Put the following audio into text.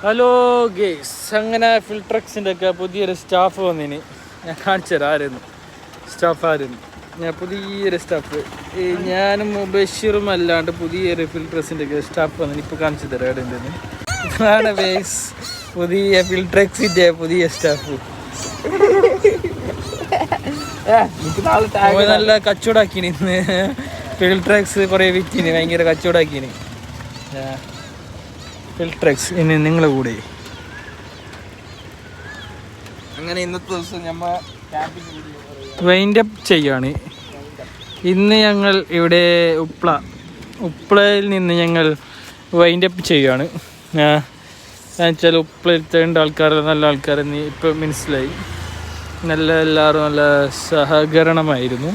Hello guys, അങ്ങനെ ഫിൽട്രക്സിൻ്റെ ഒക്കെ പുതിയൊരു സ്റ്റാഫ് വന്നിന്. ഞാൻ കാണിച്ചു തരാം ആയിരുന്നു സ്റ്റാഫ് ആയിരുന്നു. ഞാൻ പുതിയൊരു സ്റ്റാഫ്, ഞാനും ബഷീറും അല്ലാണ്ട് പുതിയൊരു ഫിൽട്രക്സിൻ്റെ ഒക്കെ സ്റ്റാഫ് വന്നിന്. ഇപ്പോൾ കാണിച്ചു തരാം എവിടെ ഉണ്ടെന്ന്. ഇതാണ് ഗേസ് പുതിയ ഫിൽട്രക്സിൻ്റെ പുതിയ സ്റ്റാഫ്. നല്ല കച്ചവടാക്കിന് ഇന്ന്. ഫിൽട്രക്സ് കുറേ വിറ്റിന്, ഭയങ്കര കച്ചവടാക്കിന് ഫിൽട്രക്സ്. ഇനി നിങ്ങളെ കൂടെ അങ്ങനെ ഇന്നത്തെ ദിവസം നമ്മൾ വൈൻഡ് അപ്പ് ചെയ്യാണ്. ഇന്ന് ഞങ്ങൾ ഇവിടെ ഉപ്ലയിൽ നിന്ന് ഞങ്ങൾ വൈൻഡ് അപ്പ് ചെയ്യുകയാണ്. വെച്ചാൽ ഉപ്ലയിലത്തെ ആൾക്കാർ നല്ല ആൾക്കാരെന്ന് ഇപ്പം മനസ്സിലായി. എല്ലാവരും നല്ല സഹകരണമായിരുന്നു.